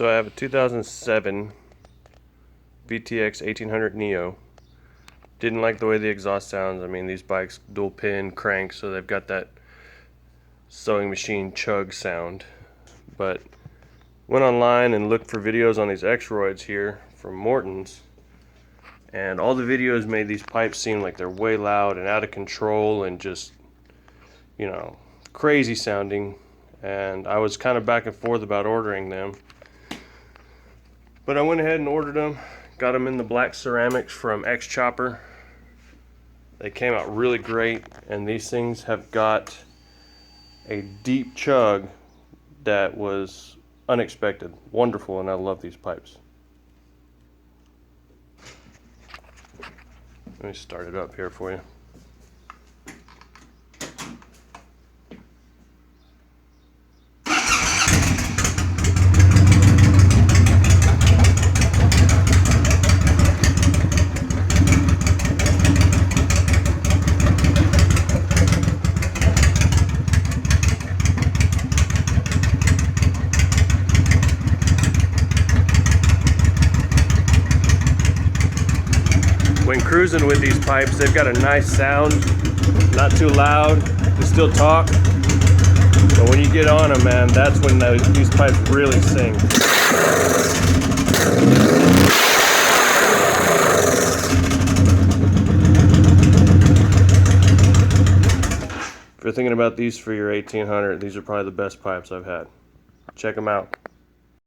So I have a 2007 VTX 1800 Neo. Didn't like the way the exhaust sounds. I mean, these bikes dual pin crank, so they've got that sewing machine chug sound. But went online and looked for videos on these Xroids here from Morton's, and all the videos made these pipes seem like they're way loud and out of control and just, you know, crazy sounding. And I was kind of back and forth about ordering them, but I went ahead and ordered them. Got them in the black ceramics from X Chopper. They came out really great, and these things have got a deep chug that was unexpected, wonderful, and I love these pipes. Let me start it up here for you. When cruising with these pipes, they've got a nice sound, not too loud, they still talk. But when you get on them, man, that's when these pipes really sing. If you're thinking about these for your 1800, these are probably the best pipes I've had. Check them out.